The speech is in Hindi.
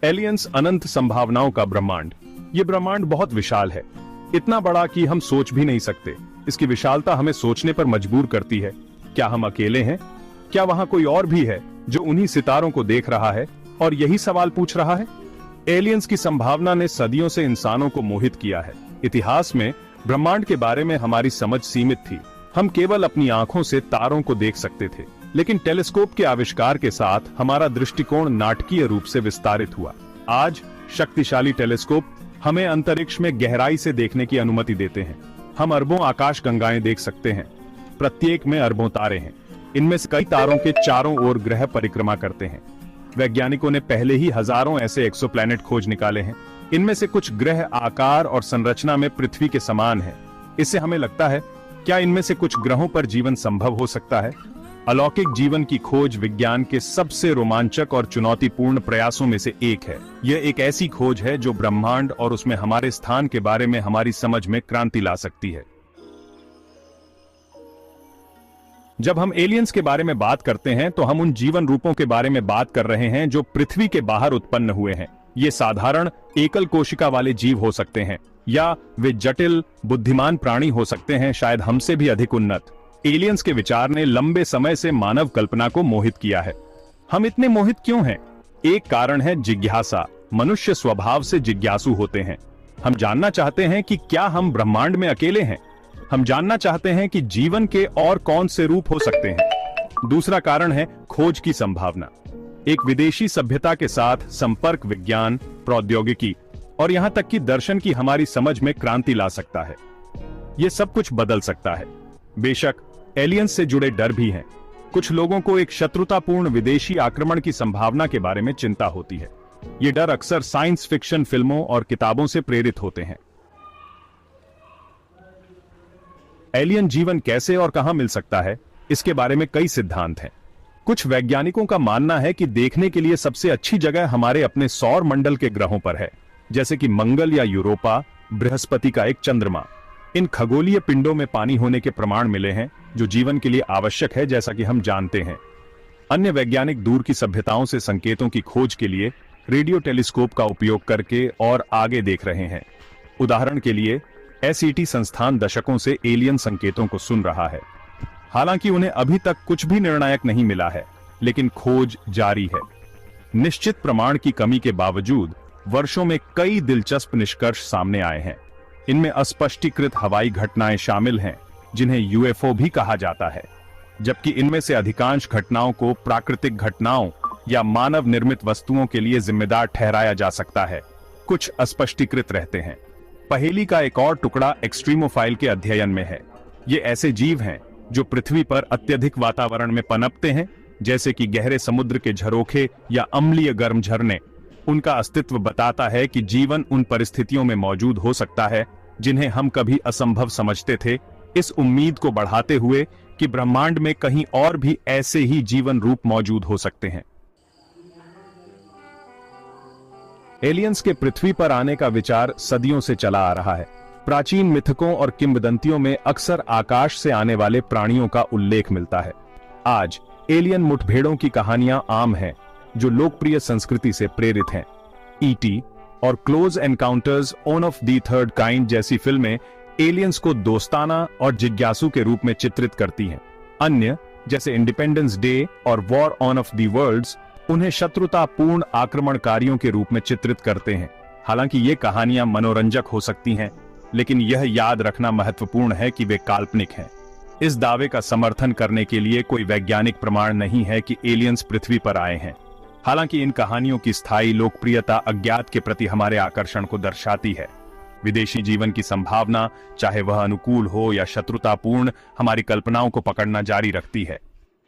एलियंस अनंत संभावनाओं का ब्रह्मांड। ये ब्रह्मांड बहुत विशाल है, इतना बड़ा कि हम सोच भी नहीं सकते। इसकी विशालता हमें सोचने पर मजबूर करती है। क्या हम अकेले हैं? क्या वहां कोई और भी है जो उन्हीं सितारों को देख रहा है और यही सवाल पूछ रहा है? एलियंस की संभावना ने सदियों से इंसानों को मोहित किया है। इतिहास में ब्रह्मांड के बारे में हमारी समझ सीमित थी। हम केवल अपनी आंखों से तारों को देख सकते थे, लेकिन टेलीस्कोप के आविष्कार के साथ हमारा दृष्टिकोण नाटकीय रूप से विस्तारित हुआ। आज शक्तिशाली टेलीस्कोप हमें अंतरिक्ष में गहराई से देखने की अनुमति देते हैं। हम अरबों आकाशगंगाएं देख सकते हैं। प्रत्येक में अरबों तारे हैं। इनमें से कई तारों के चारों ओर ग्रह परिक्रमा करते हैं। वैज्ञानिकों ने पहले ही हजारों ऐसे एक्सोप्लैनेट खोज निकाले हैं। इनमें से कुछ ग्रह आकार और संरचना में पृथ्वी के समान हैं। इससे हमें लगता है, क्या इनमें से कुछ ग्रहों पर जीवन संभव हो सकता है? अलौकिक जीवन की खोज विज्ञान के सबसे रोमांचक और चुनौतीपूर्ण प्रयासों में से एक है। यह एक ऐसी खोज है जो ब्रह्मांड और उसमें हमारे स्थान के बारे में हमारी समझ में क्रांति ला सकती है। जब हम एलियंस के बारे में बात करते हैं तो हम उन जीवन रूपों के बारे में बात कर रहे हैं जो पृथ्वी के बाहर उत्पन्न हुए हैं। ये साधारण एकल कोशिका वाले जीव हो सकते हैं, या वे जटिल बुद्धिमान प्राणी हो सकते हैं, शायद हमसे भी अधिक उन्नत। एलियंस के विचार ने लंबे समय से मानव कल्पना को मोहित किया है। हम इतने मोहित क्यों हैं? एक कारण है जिज्ञासा। मनुष्य स्वभाव से जिज्ञासु होते हैं। हम जानना चाहते हैं कि क्या हम ब्रह्मांड में अकेले हैं। हम जानना चाहते हैं कि जीवन के और कौन से रूप हो सकते हैं। दूसरा कारण है खोज की संभावना। एक विदेशी सभ्यता के साथ संपर्क विज्ञान, प्रौद्योगिकी और यहां तक कि दर्शन की हमारी समझ में क्रांति ला सकता है। यह सब कुछ बदल सकता है। बेशक एलियंस से जुड़े डर भी हैं। कुछ लोगों को एक शत्रुतापूर्ण विदेशी आक्रमण की संभावना के बारे में चिंता होती है। ये डर अक्सर साइंस फिक्शन फिल्मों और किताबों से प्रेरित होते हैं। एलियन जीवन कैसे और कहां मिल सकता है, इसके बारे में कई सिद्धांत हैं। कुछ वैज्ञानिकों का मानना है कि देखने के लिए सबसे अच्छी जगह हमारे अपने सौर मंडल के ग्रहों पर है, जैसे कि मंगल या यूरोपा, बृहस्पति का एक चंद्रमा। इन खगोलीय पिंडों में पानी होने के प्रमाण मिले हैं, जो जीवन के लिए आवश्यक है, जैसा कि हम जानते हैं। अन्य वैज्ञानिक दूर की सभ्यताओं से संकेतों की खोज के लिए रेडियो टेलीस्कोप का उपयोग करके और आगे देख रहे हैं। उदाहरण के लिए एसईटी संस्थान दशकों से एलियन संकेतों को सुन रहा है। हालांकि उन्हें अभी तक कुछ भी निर्णायक नहीं मिला है, लेकिन खोज जारी है। निश्चित प्रमाण की कमी के बावजूद वर्षों में कई दिलचस्प निष्कर्ष सामने आए हैं। इनमें अस्पष्टीकृत हवाई घटनाएं शामिल हैं, जिन्हें यूएफओ भी कहा जाता है, जबकि इनमें से अधिकांश घटनाओं को प्राकृतिक घटनाओं या मानव निर्मित वस्तुओं के लिए जिम्मेदार ठहराया जा सकता है। कुछ अस्पष्टीकृत रहते हैं। पहेली का एक और टुकड़ा एक्सट्रीमोफाइल के अध्ययन में है। ये ऐसे जीव हैं जो पृथ्वी पर अत्यधिक वातावरण में पनपते हैं, जैसे कि गहरे समुद्र के झरोखे या अम्लीय गर्म झरने। उनका अस्तित्व बताता है कि जीवन उन परिस्थितियों में मौजूद हो सकता है जिन्हें हम कभी असंभव समझते थे, इस उम्मीद को बढ़ाते हुए कि ब्रह्मांड में कहीं और भी ऐसे ही जीवन रूप मौजूद हो सकते हैं। एलियंस के पृथ्वी पर आने का विचार सदियों से चला आ रहा है। प्राचीन मिथकों और किंवदंतियों में अक्सर आकाश से आने वाले प्राणियों का उल्लेख मिलता है। आज एलियन मुठभेड़ों की कहानियां आम हैं, जो लोकप्रिय संस्कृति से प्रेरित हैं। ईटी और close encounters of the third kind जैसी फिल्में एलियंस को दोस्ताना और जिज्ञासु के रूप में चित्रित करती हैं। अन्य, जैसे इंडिपेंडेंस डे और वॉर ऑफ द वर्ल्ड्स, उन्हें शत्रुतापूर्ण आक्रमणकारियों के रूप में चित्रित करते हैं। हालांकि ये कहानियां मनोरंजक हो सकती हैं, लेकिन यह याद रखना महत्वपूर्ण है कि वे काल्पनिक हैं। इस दावे का समर्थन करने के लिए कोई वैज्ञानिक प्रमाण नहीं है कि एलियंस पृथ्वी पर आए हैं। हालांकि इन कहानियों की स्थायी लोकप्रियता अज्ञात के प्रति हमारे आकर्षण को दर्शाती है। विदेशी जीवन की संभावना, चाहे वह अनुकूल हो या शत्रुतापूर्ण, हमारी कल्पनाओं को पकड़ना जारी रखती है।